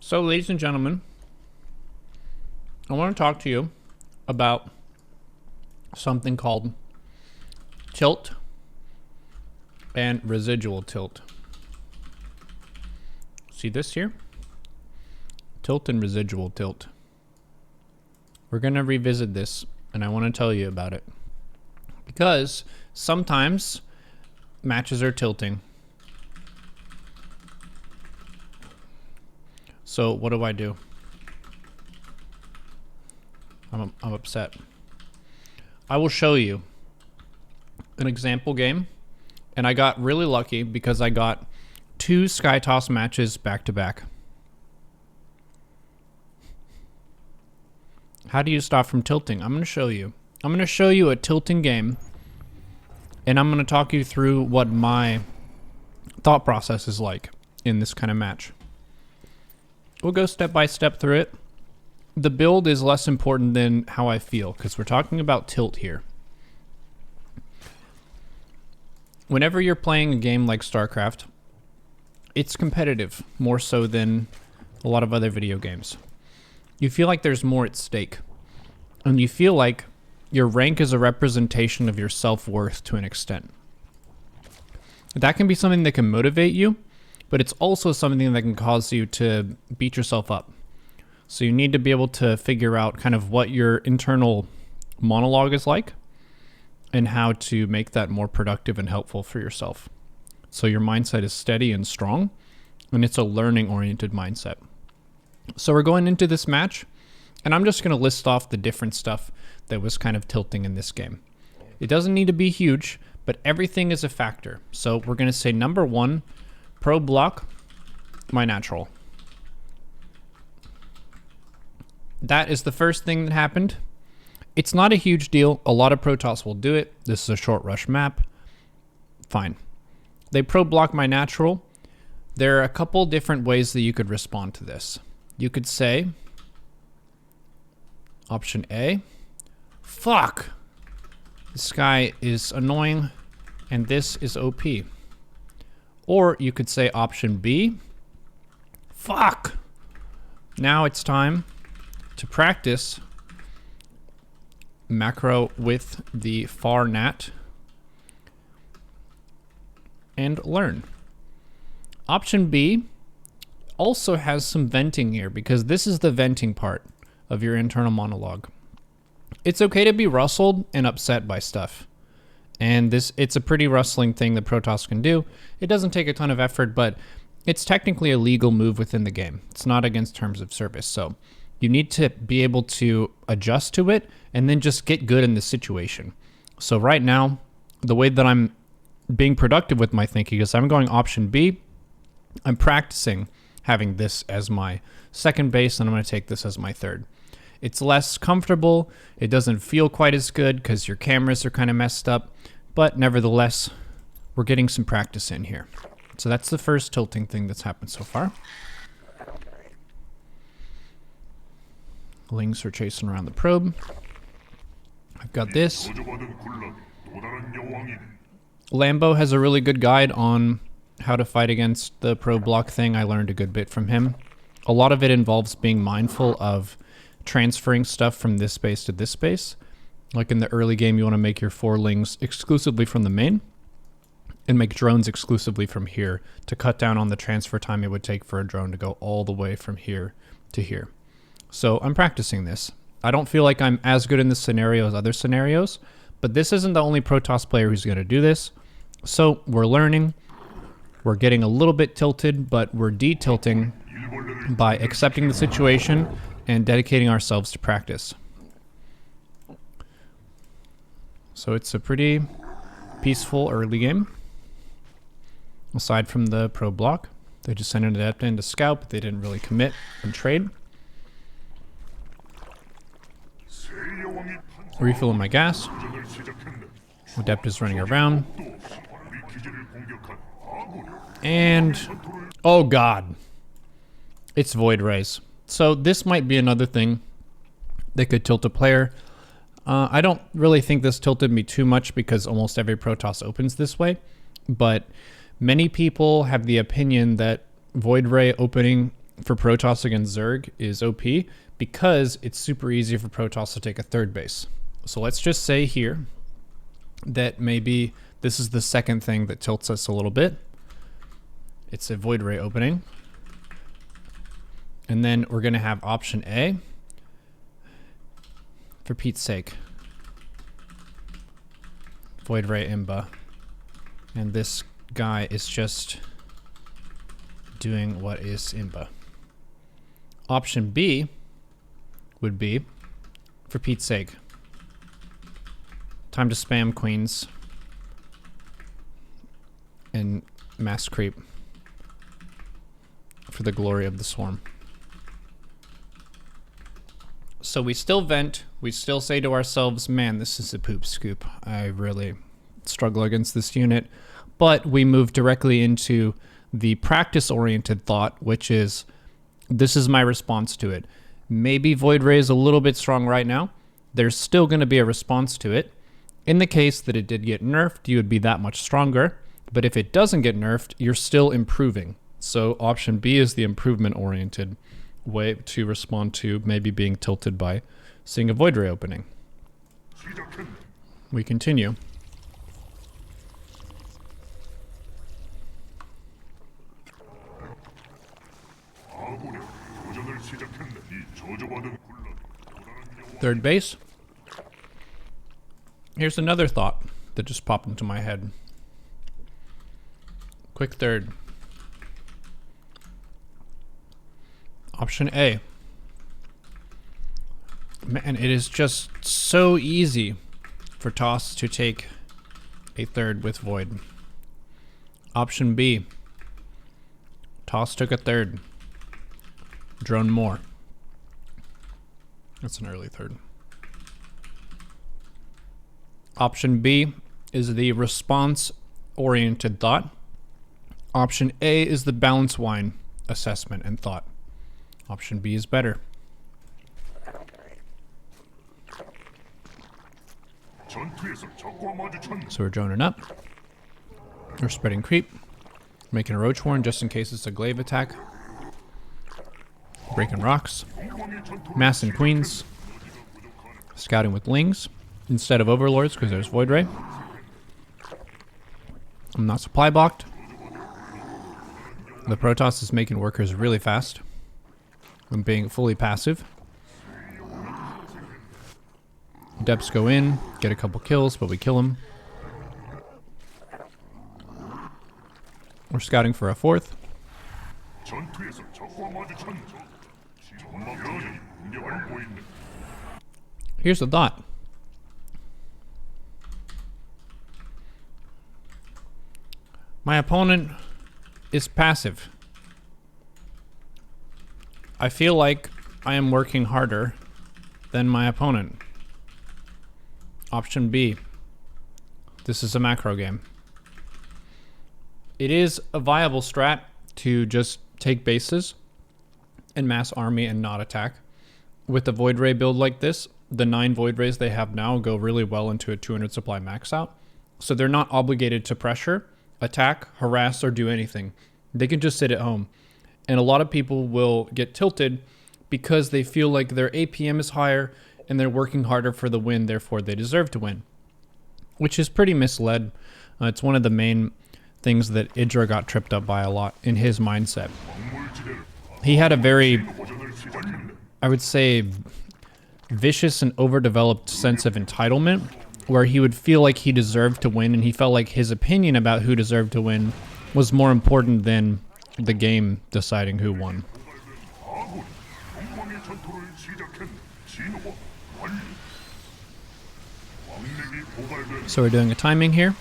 So, ladies and gentlemen, I want to talk to you about something called tilt and residual tilt. See this here? Tilt and residual tilt. We're going to revisit this, and I want to tell you about it. Because sometimes matches are tilting. So what do? I'm upset. I will show you an example game, and I got really lucky because I got 2 sky toss matches back to back. How do you stop from tilting? I'm going to show you. I'm going to show you a tilting game, and I'm going to talk you through what my thought process is like in this kind of match. We'll go step by step through it. The build is less important than how I feel, because we're talking about tilt here. Whenever you're playing a game like StarCraft, it's competitive, more so than a lot of other video games. You feel like there's more at stake, and you feel like your rank is a representation of your self-worth to an extent. That can be something that can motivate you, but it's also something that can cause you to beat yourself up. So you need to be able to figure out kind of what your internal monologue is like and how to make that more productive and helpful for yourself. So your mindset is steady and strong, and it's a learning-oriented mindset. So we're going into this match, and I'm just going to list off the different stuff that was kind of tilting in this game. It doesn't need to be huge, but everything is a factor. So we're going to say number 1, pro block my natural. That is the first thing that happened. It's not a huge deal. A lot of Protoss will do it. This is a short rush map. Fine. They pro block my natural. There are a couple different ways that you could respond to this. You could say, option A, fuck, this guy is annoying and this is OP. Or you could say option B, fuck, now it's time to practice macro with the far nat and learn. Option B also has some venting here, because this is the venting part of your internal monologue. It's okay to be rustled and upset by stuff. And it's a pretty rustling thing that Protoss can do. It doesn't take a ton of effort, but it's technically a legal move within the game. It's not against terms of service. So you need to be able to adjust to it and then just get good in the situation. So right now, the way that I'm being productive with my thinking is I'm going option B. I'm practicing having this as my second base, and I'm going to take this as my third. It's less comfortable. It doesn't feel quite as good because your cameras are kind of messed up, but nevertheless, we're getting some practice in here. So that's the first tilting thing that's happened so far. Lings are chasing around the probe. I've got this. Lambo has a really good guide on how to fight against the pro block thing. I learned a good bit from him. A lot of it involves being mindful of transferring stuff from this space to this space. Like in the early game, you want to make your 4 lings exclusively from the main and make drones exclusively from here to cut down on the transfer time it would take for a drone to go all the way from here to here. So I'm practicing this. I don't feel like I'm as good in this scenario as other scenarios, but this isn't the only Protoss player who's going to do this. So we're learning. We're getting a little bit tilted, but we're de-tilting by accepting the situation and dedicating ourselves to practice. So it's a pretty peaceful early game. Aside from the pro block, they just sent an adept in to scout, but they didn't really commit and trade. Refilling my gas. Adept is running around. And, oh god, it's Void Rays. So this might be another thing that could tilt a player. I don't really think this tilted me too much because almost every Protoss opens this way, but many people have the opinion that Void Ray opening for Protoss against Zerg is OP because it's super easy for Protoss to take a third base. So let's just say here that maybe this is the second thing that tilts us a little bit. It's a Void Ray opening. And then we're going to have option A. For Pete's sake. Void Ray Imba. And this guy is just doing what is Imba. Option B would be, for Pete's sake, time to spam queens and mass creep for the glory of the swarm. So we still vent, we still say to ourselves, man, this is a poop scoop. I really struggle against this unit. But we move directly into the practice-oriented thought, which is, this is my response to it. Maybe Void Ray is a little bit strong right now. There's still going to be a response to it. In the case that it did get nerfed, you would be that much stronger. But if it doesn't get nerfed, you're still improving. So option B is the improvement-oriented way to respond to maybe being tilted by seeing a Void Ray opening. We continue. Third base. Here's another thought that just popped into my head. Quick third. Option A. Man, it is just so easy for Toss to take a third with Void. Option B. Toss took a third. Drone more. That's an early third. Option B is the response-oriented thought. Option A is the balance wine assessment and thought. Option B is better. So we're droning up. We're spreading creep. Making a roach horn just in case it's a glaive attack. Breaking rocks. Massing queens. Scouting with lings instead of overlords because there's Void Ray. I'm not supply blocked. The Protoss is making workers really fast. I'm being fully passive. Depths go in, get a couple kills, but we kill him. We're scouting for a fourth. Here's the thought. My opponent is passive. I feel like I am working harder than my opponent. Option B. This is a macro game. It is a viable strat to just take bases and mass army and not attack. With a Void Ray build like this, the 9 Void Rays they have now go really well into a 200 supply max out. So they're not obligated to pressure, attack, harass, or do anything. They can just sit at home. And a lot of people will get tilted because they feel like their APM is higher and they're working harder for the win, therefore they deserve to win. Which is pretty misled. It's one of the main things that Idra got tripped up by a lot in his mindset. He had a very, I would say, vicious and overdeveloped sense of entitlement where he would feel like he deserved to win and he felt like his opinion about who deserved to win was more important than the game deciding who won. So we're doing a timing here.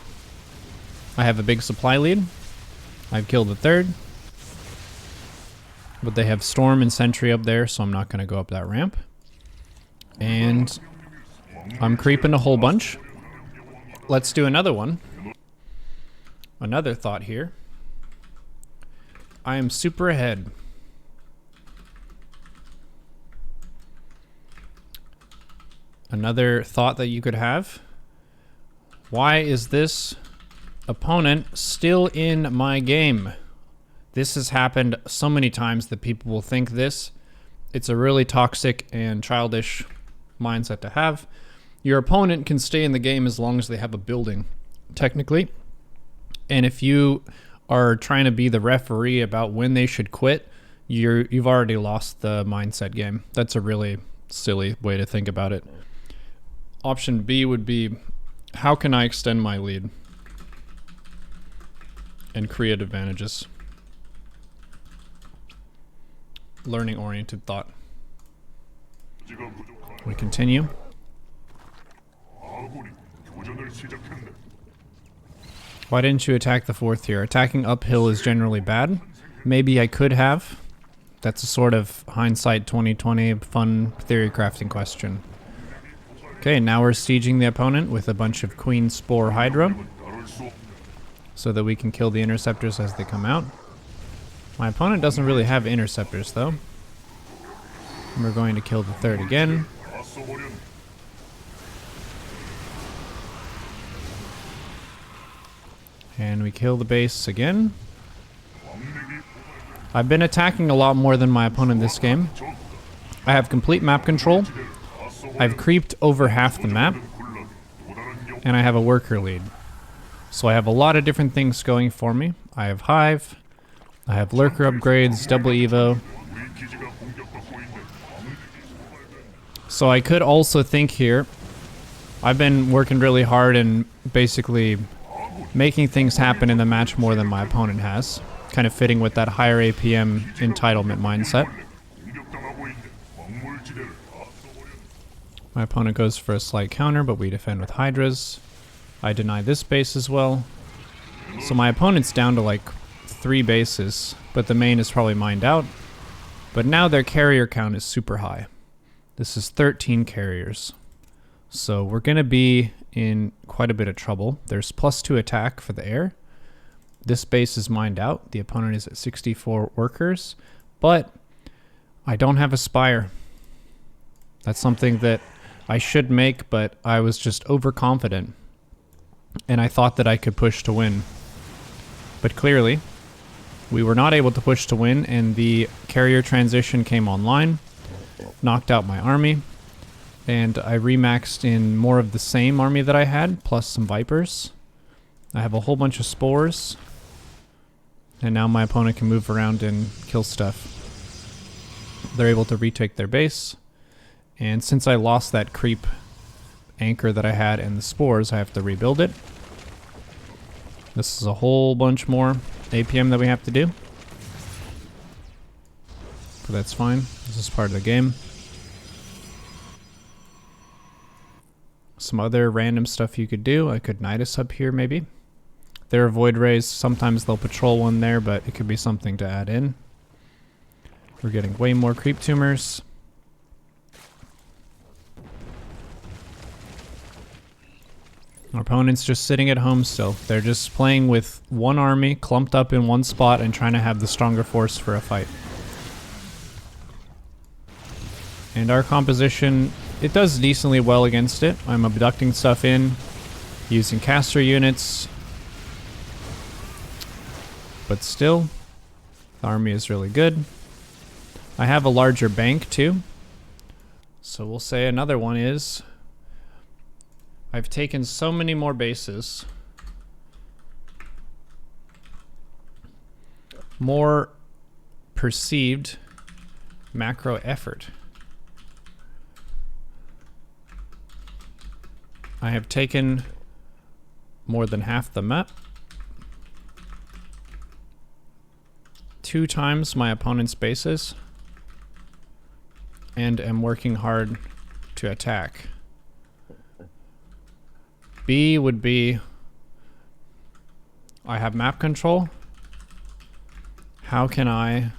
I have a big supply lead. I've killed the third. But they have Storm and Sentry up there, so I'm not going to go up that ramp. And I'm creeping a whole bunch. Let's do another one. Another thought here. I am super ahead. Another thought that you could have. Why is this opponent still in my game? This has happened so many times that people will think this. It's a really toxic and childish mindset to have. Your opponent can stay in the game as long as they have a building, technically. And if you are trying to be the referee about when they should quit, you've already lost the mindset game. That's a really silly way to think about it. Option B would be, how can I extend my lead and create advantages? Learning-oriented thought. We continue. Why didn't you attack the fourth here? Attacking uphill is generally bad. Maybe I could have. That's a sort of hindsight 2020 fun theory crafting question. Okay, now we're sieging the opponent with a bunch of Queen Spore Hydra so that we can kill the interceptors as they come out. My opponent doesn't really have interceptors though. And we're going to kill the third again. And we kill the base again. I've been attacking a lot more than my opponent this game. I have complete map control. I've creeped over half the map. And I have a worker lead. So I have a lot of different things going for me. I have Hive. I have lurker upgrades, double evo. So I could also think here, I've been working really hard and basically making things happen in the match more than my opponent has. Kind of fitting with that higher APM entitlement mindset. My opponent goes for a slight counter, but we defend with Hydras. I deny this base as well. So my opponent's down to like 3 bases, but the main is probably mined out. But now their carrier count is super high. This is 13 carriers. So we're going to be in quite a bit of trouble. There's +2 attack for the air. This base is mined out. The opponent is at 64 workers, but I don't have a spire. That's something that I should make, but I was just overconfident. And I thought that I could push to win. But clearly, we were not able to push to win, and the carrier transition came online, knocked out my army, and I remaxed in more of the same army that I had, plus some Vipers. I have a whole bunch of spores, and now my opponent can move around and kill stuff. They're able to retake their base, and since I lost that creep anchor that I had and the spores, I have to rebuild it. This is a whole bunch more APM that we have to do. But that's fine. This is part of the game. Some other random stuff you could do. I could Nidus up here maybe. There are Void Rays. Sometimes they'll patrol one there, but it could be something to add in. We're getting way more creep tumors. Our opponent's just sitting at home still. They're just playing with one army clumped up in one spot and trying to have the stronger force for a fight. And our composition, it does decently well against it. I'm abducting stuff in, using caster units. But still, the army is really good. I have a larger bank too. So we'll say another one is, I've taken so many more bases. More perceived macro effort. I have taken more than half the map. 2 times my opponent's bases. And am working hard to attack. B would be, I have map control. How can I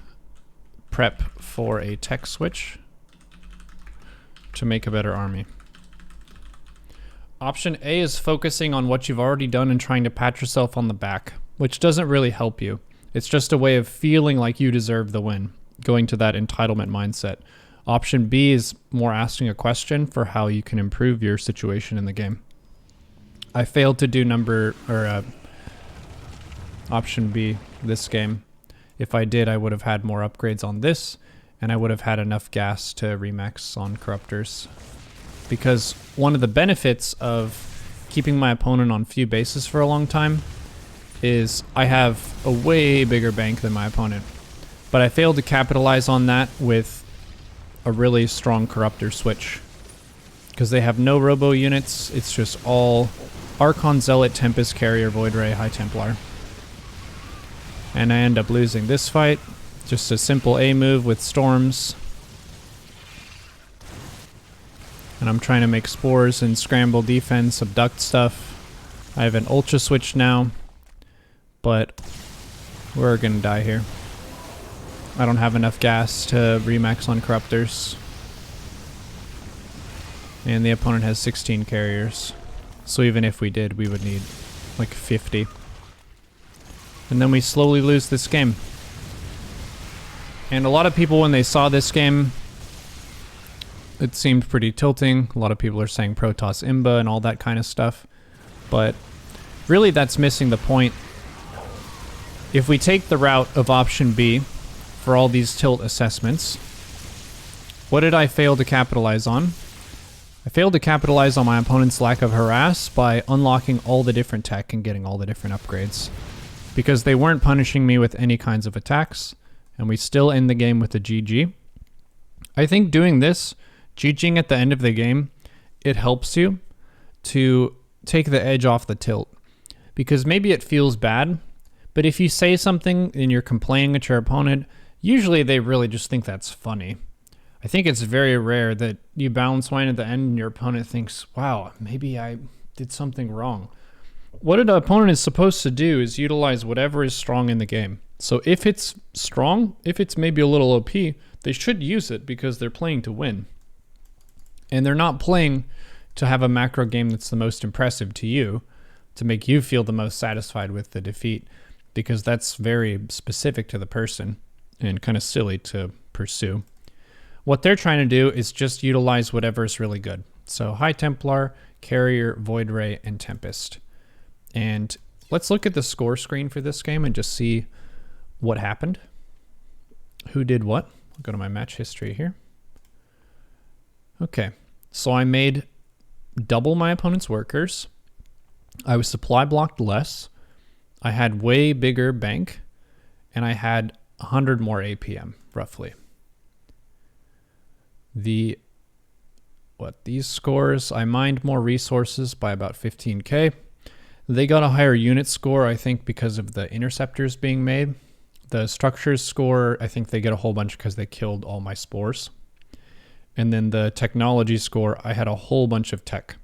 prep for a tech switch to make a better army? Option A is focusing on what you've already done and trying to pat yourself on the back, which doesn't really help you. It's just a way of feeling like you deserve the win, going to that entitlement mindset. Option B is more asking a question for how you can improve your situation in the game. I failed to do option B this game, If I did, I would have had more upgrades on this, and I would have had enough gas to remax on corruptors. Because one of the benefits of keeping my opponent on few bases for a long time is I have a way bigger bank than my opponent. But I failed to capitalize on that with a really strong corruptor switch. Because they have no robo units, it's just all Archon, Zealot, Tempest, Carrier, Void Ray, High Templar. And I end up losing this fight. Just a simple A move with Storms. And I'm trying to make spores and scramble defense, abduct stuff. I have an Ultra switch now, but we're gonna die here. I don't have enough gas to remax on corruptors. And the opponent has 16 carriers. So even if we did, we would need like 50. And then we slowly lose this game. And a lot of people, when they saw this game, it seemed pretty tilting. A lot of people are saying Protoss Imba and all that kind of stuff. But really that's missing the point. If we take the route of option B for all these tilt assessments, what did I fail to capitalize on? I failed to capitalize on my opponent's lack of harass by unlocking all the different tech and getting all the different upgrades. Because they weren't punishing me with any kinds of attacks, and we still end the game with a GG. I think doing this, GGing at the end of the game, it helps you to take the edge off the tilt. Because maybe it feels bad, but if you say something and you're complaining at your opponent, usually they really just think that's funny. I think it's very rare that you balance wine at the end and your opponent thinks, wow, maybe I did something wrong. What an opponent is supposed to do is utilize whatever is strong in the game. So if it's strong, if it's maybe a little OP, they should use it because they're playing to win. And they're not playing to have a macro game that's the most impressive to you, to make you feel the most satisfied with the defeat, because that's very specific to the person and kind of silly to pursue. What they're trying to do is just utilize whatever is really good. So High Templar, Carrier, Void Ray, and Tempest. And let's look at the score screen for this game and just see what happened. Who did what? I'll go to my match history here. Okay, so I made double my opponent's workers. I was supply blocked less. I had way bigger bank, and I had 100 more APM, roughly. These scores, I mined more resources by about 15k. They got a higher unit score, I think, because of the interceptors being made. The structures score, I think they get a whole bunch because they killed all my spores. And then the technology score, I had a whole bunch of tech.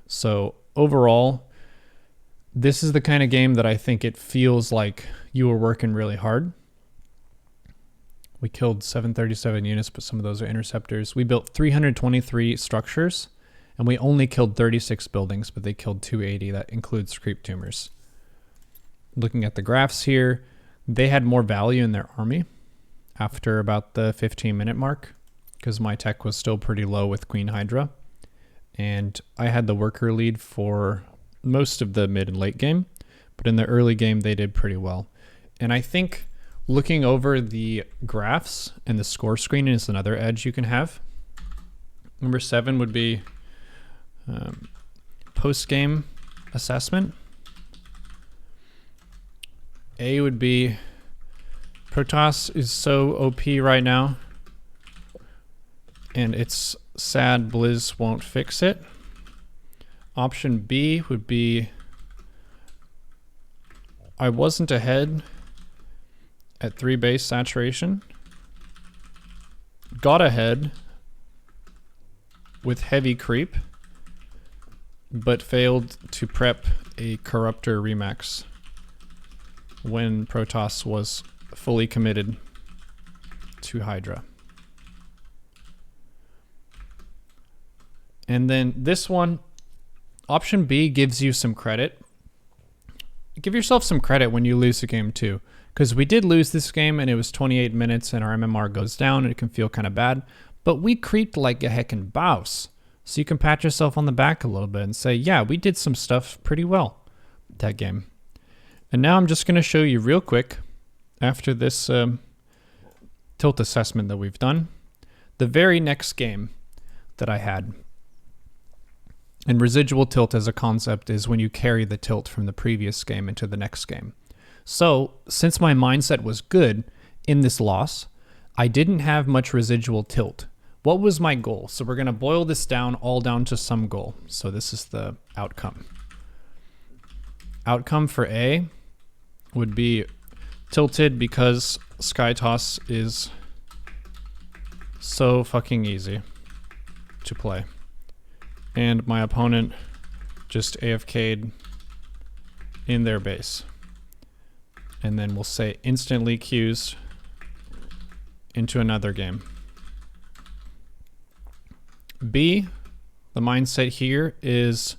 So overall, this is the kind of game that I think it feels like you were working really hard. We killed 737 units, but some of those are interceptors. We built 323 structures, and we only killed 36 buildings, but they killed 280. That includes creep tumors. Looking at the graphs here, they had more value in their army after about the 15-minute mark, because my tech was still pretty low with Queen Hydra. And I had the worker lead for most of the mid and late game, but in the early game, they did pretty well. And I think looking over the graphs and the score screen is another edge you can have. Number 7 would be post-game assessment. A would be Protoss is so OP right now, and it's sad Blizz won't fix it. Option B would be I wasn't ahead at 3 base saturation, got ahead with heavy creep, but failed to prep a corruptor remax when Protoss was fully committed to Hydra. And then this one, option B, gives you some credit. Give yourself some credit when you lose a game too, because we did lose this game and it was 28 minutes and our MMR goes down and it can feel kind of bad, but we creeped like a heckin' bouse. So you can pat yourself on the back a little bit and say, yeah, we did some stuff pretty well that game. And now I'm just going to show you real quick after this tilt assessment that we've done, the very next game that I had, and residual tilt as a concept is when you carry the tilt from the previous game into the next game. So since my mindset was good in this loss, I didn't have much residual tilt. What was my goal? So we're going to boil this down all down to some goal. So this is the outcome. Outcome for A would be tilted because Sky Toss is so fucking easy to play. And my opponent just AFK'd in their base. And then we'll say instantly Qs into another game. B, the mindset here is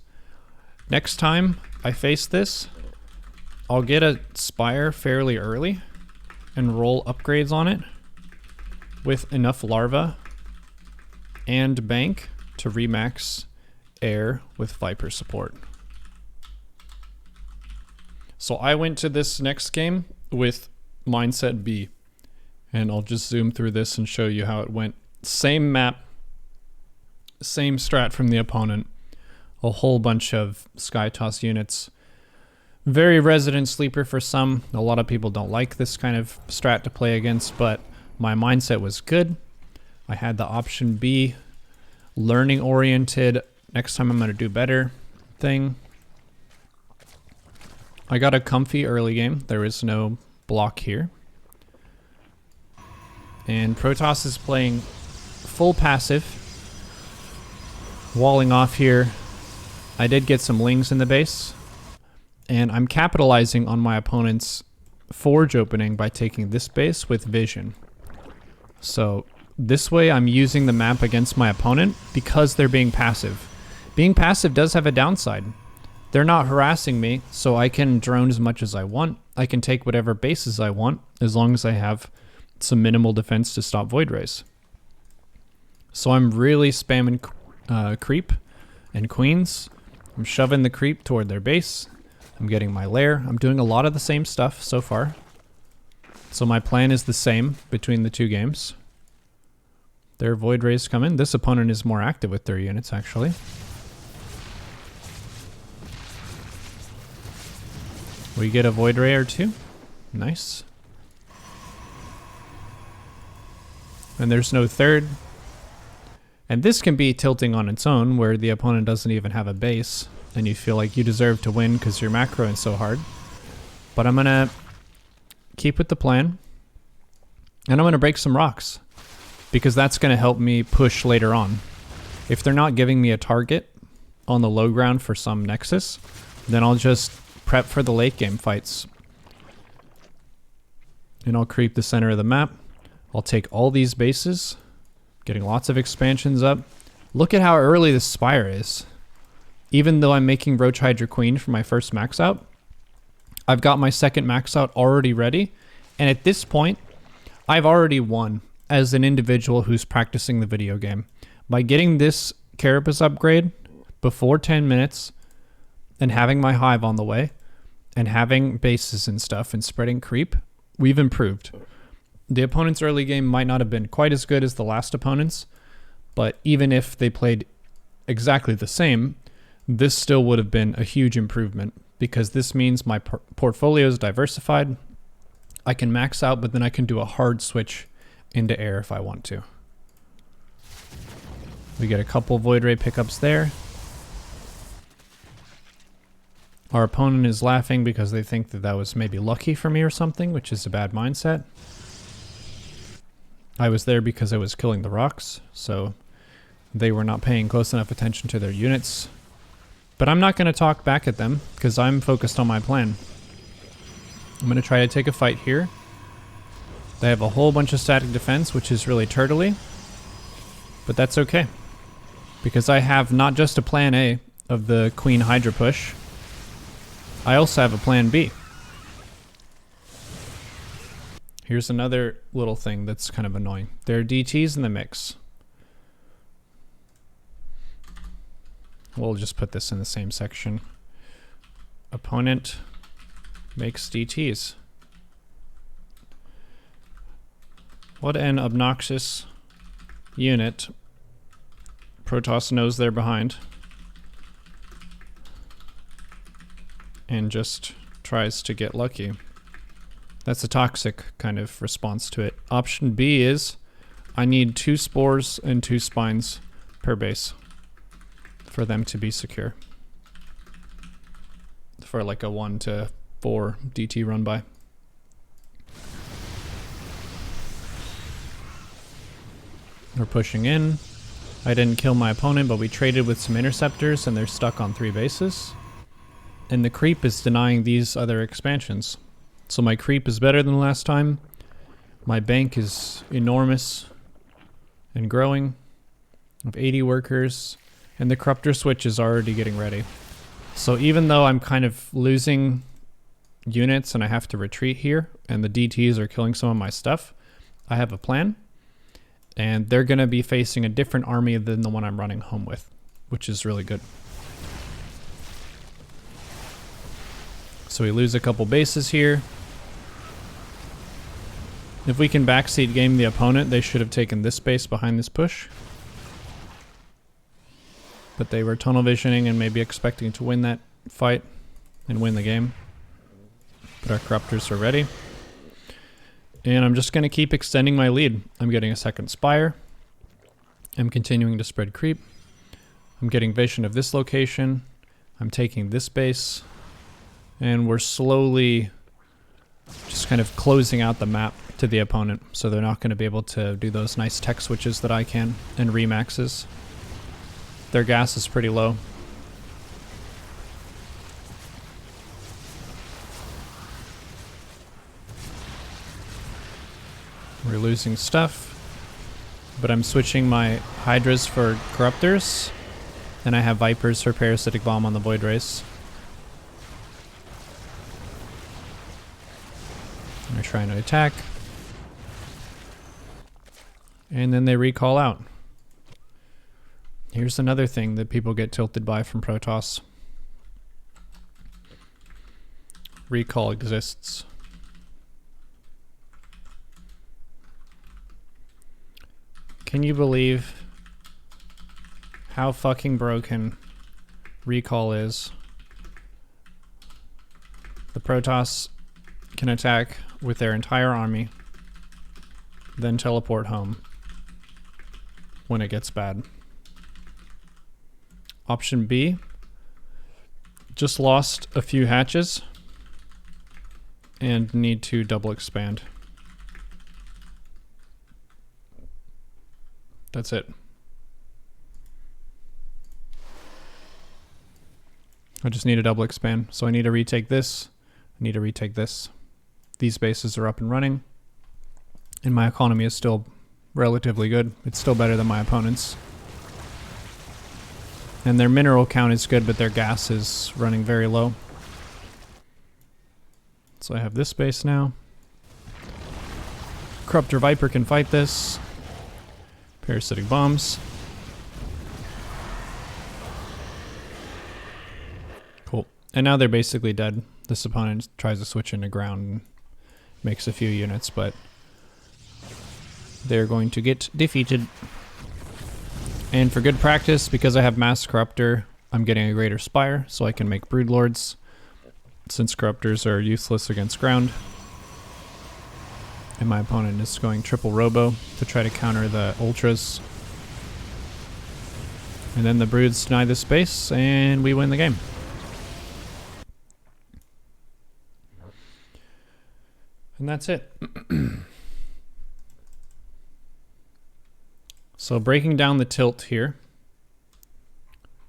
next time I face this, I'll get a Spire fairly early and roll upgrades on it with enough larva and bank to remax air with Viper support. So I went to this next game with mindset B, and I'll just zoom through this and show you how it went. Same map, same strat from the opponent, a whole bunch of Sky Toss units. Very resident sleeper for some. A lot of people don't like this kind of strat to play against, but my mindset was good. I had the option B, learning oriented, next time I'm going to do better thing. I got a comfy early game. There is no block here. And Protoss is playing full passive, walling off here. I did get some lings in the base, and I'm capitalizing on my opponent's forge opening by taking this base with vision. So this way I'm using the map against my opponent because they're being passive. Being passive does have a downside. They're not harassing me, so I can drone as much as I want. I can take whatever bases I want as long as I have some minimal defense to stop Void Rays. So I'm really spamming creep and queens. I'm shoving the creep toward their base. I'm getting my lair. I'm doing a lot of the same stuff so far. So my plan is the same between the two games. Their Void Rays come in. This opponent is more active with their units, actually. We get a Void Ray or two. Nice. And there's no third. And this can be tilting on its own, where the opponent doesn't even have a base, and you feel like you deserve to win because you're macroing so hard. But I'm going to keep with the plan, and I'm going to break some rocks, because that's going to help me push later on. If they're not giving me a target on the low ground for some Nexus, then I'll just prep for the late game fights. And I'll creep the center of the map. I'll take all these bases, getting lots of expansions up. Look at how early this Spire is. Even though I'm making Roach Hydra Queen for my first max out, I've got my second max out already ready. And at this point, I've already won as an individual who's practicing the video game. By getting this Carapace upgrade before 10 minutes, and having my hive on the way, and having bases and stuff, and spreading creep, we've improved. The opponent's early game might not have been quite as good as the last opponent's, but even if they played exactly the same, this still would have been a huge improvement, because this means my portfolio is diversified. I can max out, but then I can do a hard switch into air if I want to. We get a couple Void Ray pickups there. Our opponent is laughing because they think that that was maybe lucky for me or something, which is a bad mindset. I was there because I was killing the rocks, so they were not paying close enough attention to their units. But I'm not going to talk back at them because I'm focused on my plan. I'm going to try to take a fight here. They have a whole bunch of static defense, which is really turtley, but that's okay, because I have not just a plan A of the Queen Hydra push, I also have a plan B. Here's another little thing that's kind of annoying. There are DTs in the mix. We'll just put this in the same section. Opponent makes DTs. What an obnoxious unit. Protoss knows they're behind. And just tries to get lucky. That's a toxic kind of response to it. Option B is I need 2 spores and 2 spines per base for them to be secure. For like a 1 to 4 DT run by. We're pushing in. I didn't kill my opponent, but we traded with some interceptors and they're stuck on 3 bases. And the creep is denying these other expansions. So my creep is better than last time. My bank is enormous and growing. I have 80 workers. And the corruptor switch is already getting ready. So even though I'm kind of losing units and I have to retreat here, and the DTs are killing some of my stuff, I have a plan. And they're going to be facing a different army than the one I'm running home with, which is really good. So we lose a couple bases here. If we can backseat game the opponent, they should have taken this base behind this push. But they were tunnel visioning and maybe expecting to win that fight and win the game. But our corruptors are ready. And I'm just going to keep extending my lead. I'm getting a second spire. I'm continuing to spread creep. I'm getting vision of this location. I'm taking this base. And we're slowly just kind of closing out the map to the opponent. So they're not going to be able to do those nice tech switches that I can and remaxes. Their gas is pretty low. We're losing stuff, but I'm switching my Hydras for Corruptors, and I have Vipers for Parasitic Bomb on the Void Race. They're trying to attack. And then they recall out. Here's another thing that people get tilted by from Protoss. Recall exists. Can you believe how fucking broken recall is? The Protoss can attack with their entire army, then teleport home when it gets bad. Option B, just lost a few hatches and need to double expand. That's it. I just need a double expand. So I need to retake this. I need to retake this. These bases are up and running. And my economy is still relatively good. It's still better than my opponent's. And their mineral count is good, but their gas is running very low. So I have this base now. Corruptor Viper can fight this. Parasitic Bombs. Cool. And now they're basically dead. This opponent tries to switch into ground and makes a few units, but they're going to get defeated. And for good practice, because I have Mass Corruptor, I'm getting a Greater Spire, so I can make Broodlords, since Corruptors are useless against ground. And my opponent is going triple Robo to try to counter the Ultras. And then the Broods deny the space, and we win the game. And that's it. So breaking down the tilt here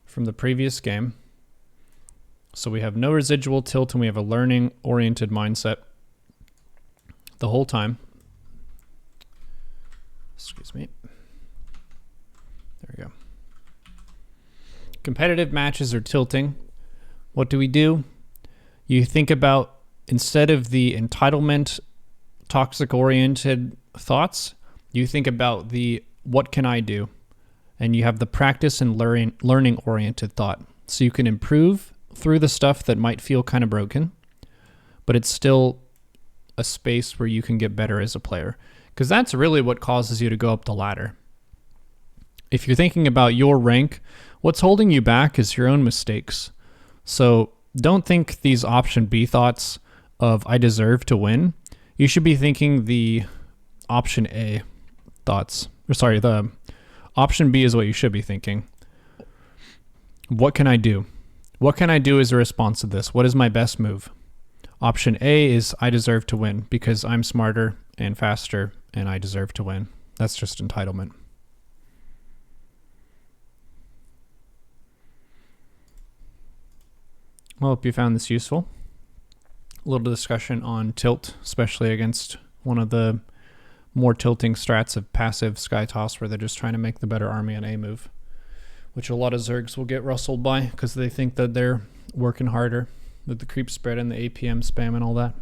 from the previous game. So we have no residual tilt and we have a learning-oriented mindset the whole time. Excuse me. There we go. Competitive matches are tilting. What do? You think about, instead of the entitlement, toxic-oriented thoughts, you think about the what can I do? And you have the practice and learning-oriented thought. So you can improve through the stuff that might feel kind of broken, but it's still a space where you can get better as a player. because that's really what causes you to go up the ladder. If you're thinking about your rank, what's holding you back is your own mistakes. So don't think these option B thoughts of I deserve to win. You should be thinking the option A thoughts. Or sorry, the option B is what you should be thinking. What can I do? What can I do as a response to this? What is my best move? Option A is I deserve to win because I'm smarter and faster and I deserve to win. That's just entitlement. Well, hope you found this useful. A little discussion on tilt, especially against one of the more tilting strats of passive sky toss where they're just trying to make the better army on A move, which a lot of Zergs will get rustled by because they think that they're working harder with the creep spread and the APM spam and all that.